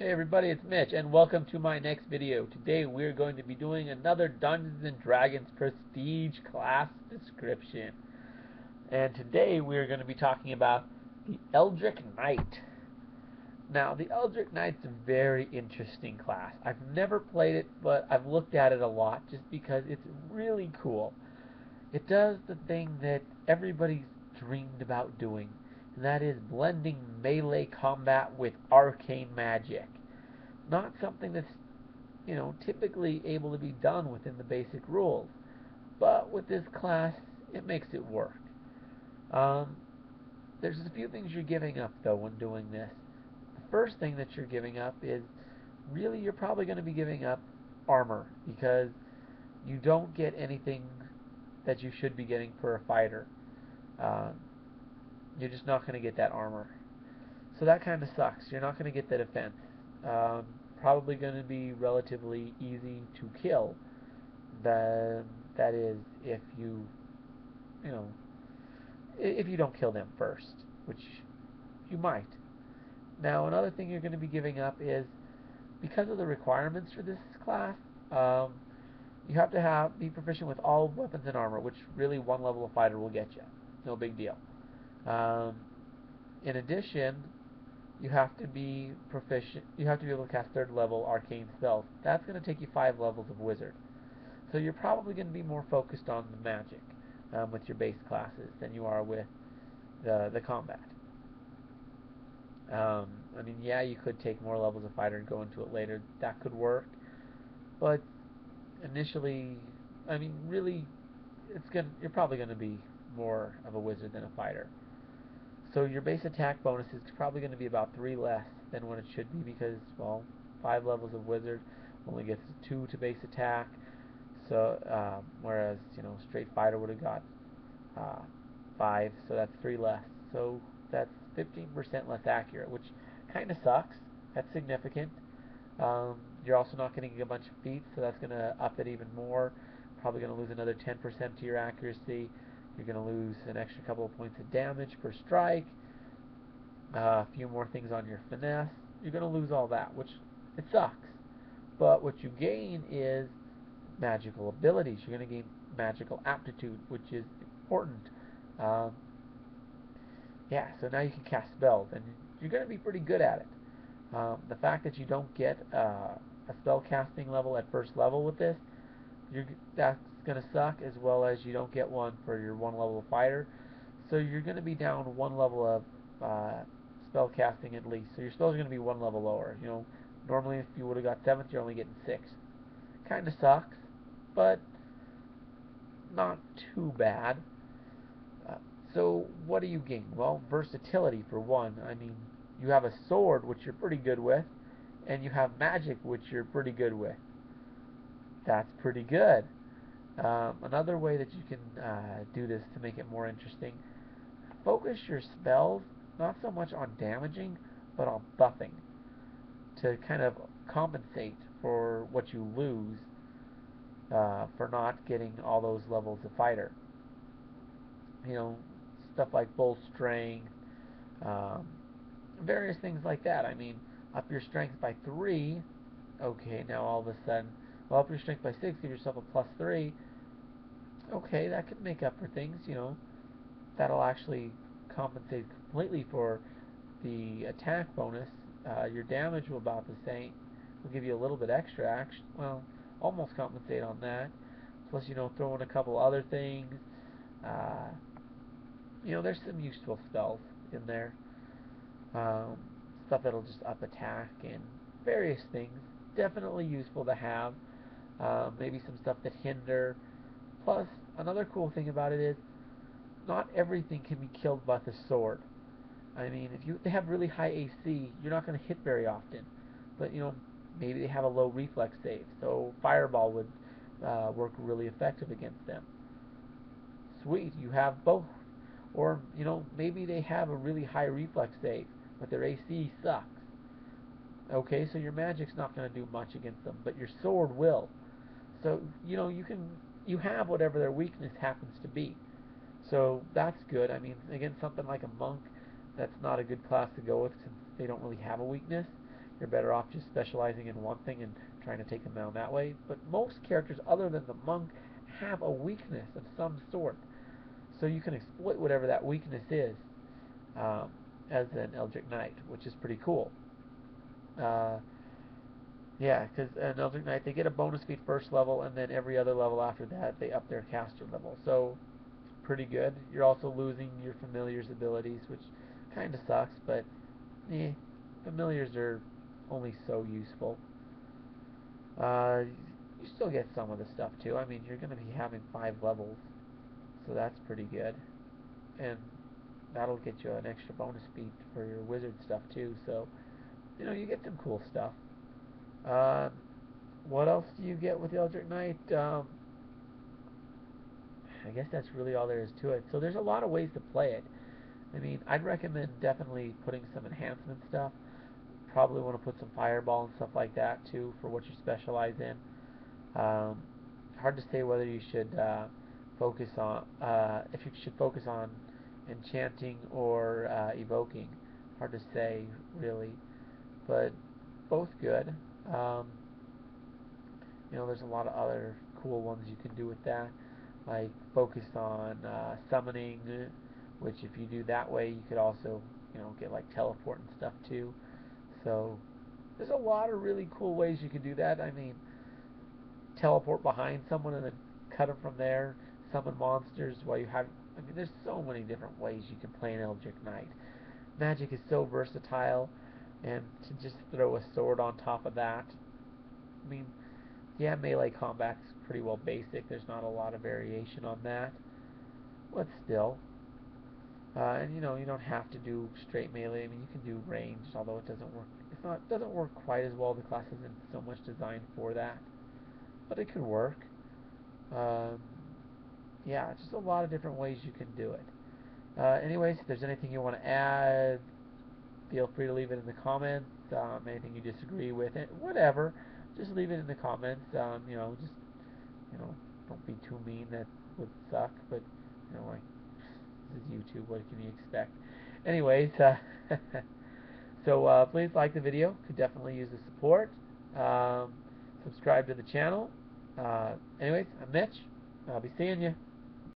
Hey everybody, it's Mitch, and welcome to my next video. Today we're going to be doing another Dungeons & Dragons Prestige class description. And today we're going to be talking about the Eldritch Knight. Now, the Eldritch Knight's a very interesting class. I've never played it, but I've looked at it a lot just because it's really cool. It does the thing that everybody's dreamed about doing, and that is blending melee combat with arcane magic. Not something that's, typically able to be done within the basic rules. But with this class, it makes it work. Um, there's a few things you're giving up, though, when doing this. The first thing that you're giving up is really you're probably going to be giving up armor because you don't get anything that you should be getting for a fighter. Um, you're just not going to get that armor. So that kind of sucks. You're not going to get the defense. Um, Probably going to be relatively easy to kill. That that is you know, if you don't kill them first, which you might. Now, another thing you're going to be giving up is because of the requirements for this class. You have to be proficient with all weapons and armor, which really one level of fighter will get you. No big deal. Um, in addition, you have to be proficient. You have to be able to cast third level arcane spells. That's going to take you 5 levels of wizard. So you're probably going to be more focused on the magic with your base classes than you are with the combat. I mean, yeah, you could take more levels of fighter and go into it later. That could work, but initially, I mean, really, you're probably going to be more of a wizard than a fighter. So your base attack bonus is probably going to be about 3 less than what it should be because, well, 5 levels of wizard only gets 2 to base attack. So whereas straight fighter would have got 5, so that's 3 less. So that's 15% less accurate, which kind of sucks. That's significant. You're also not going to get a bunch of feats, so that's going to up it even more. Probably going to lose another 10% to your accuracy. You're going to lose an extra couple of points of damage per strike. A few more things on your finesse. You're going to lose all that, which it sucks. But what you gain is magical abilities. You're going to gain magical aptitude, which is important. Um, yeah, so now you can cast spells, and you're going to be pretty good at it. The fact that you don't get a spell casting level at first level with this, that's going to suck, as well as you don't get one for your 1 level of fighter. So you're going to be down 1 level of spell casting at least. So your spells are going to be 1 level lower. Normally if you would have got 7th, you're only getting 6th. Kind of sucks, but not too bad. Uh, so what do you gain? Well, versatility for one. I mean, you have a sword, which you're pretty good with, and you have magic, which you're pretty good with. That's pretty good. Another way that you can do this to make it more interesting, focus your spells not so much on damaging, but on buffing to kind of compensate for what you lose for not getting all those levels of fighter. You know, stuff like full strength, um, various things like that. I mean, up your strength by 3. Okay, now all of a sudden, well, up your strength by 6, give yourself a plus 3. Okay, that could make up for things. That'll actually compensate completely for the attack bonus. Your damage will about the same. Will give you a little bit extra. Well, almost compensate on that. Plus, throw in a couple other things. Uh, there's some useful spells in there. Um, Stuff that'll just up attack and various things. Definitely useful to have. Maybe some stuff that hinder. Plus, another cool thing about it is not everything can be killed by the sword. I mean, if they have really high AC, you're not going to hit very often. But maybe they have a low reflex save, so fireball would work really effective against them. Sweet, you have both. Or maybe they have a really high reflex save, but their AC sucks. Okay, so your magic's not going to do much against them, but your sword will. So you have whatever their weakness happens to be. So that's good. I mean, again, something like a monk, that's not a good class to go with since they don't really have a weakness. you're better off just specializing in one thing and trying to take them down that way. But most characters, other than the monk, have a weakness of some sort. So you can exploit whatever that weakness is um, as an Eldritch Knight, which is pretty cool. Uh, yeah, because an Eldritch Knight, they get a bonus feat first level, and then every other level after that, they up their caster level. So, pretty good. You're also losing your familiar's abilities, which kind of sucks, but familiars are only so useful. You still get some of the stuff too. I mean, you're going to be having 5 levels, so that's pretty good. And that'll get you an extra bonus feat for your wizard stuff too, so, you get some cool stuff. Uh, what else do you get with the Eldritch Knight? I guess that's really all there is to it. So there's a lot of ways to play it. I mean, I'd recommend definitely putting some enhancement stuff. Probably want to put some fireball and stuff like that too for what you specialize in. Hard to say whether you should focus on if you should focus on enchanting or evoking. Hard to say really, but both good. Um, there's a lot of other cool ones you can do with that, like focus on summoning, which if you do that way, you could also, get like teleport and stuff too. So there's a lot of really cool ways you can do that. I mean, teleport behind someone and then cut them from there, summon monsters while you have. I mean, there's so many different ways you can play an Eldritch Knight. Magic is so versatile, and to just throw a sword on top of that, I mean, yeah, melee combat's pretty well basic. There's not a lot of variation on that, but still. And you don't have to do straight melee. I mean, you can do ranged, although it doesn't work. Doesn't work quite as well. The class isn't so much designed for that, but it could work. Um, yeah, just a lot of different ways you can do it. Anyways, if there's anything you want to add, feel free to leave it in the comments. Anything you disagree with it, whatever, just leave it in the comments. Just don't be too mean. That would suck, but like this is YouTube. What can you expect? Anyways, so please like the video. Could definitely use the support. Subscribe to the channel. Anyways, I'm Mitch. I'll be seeing you.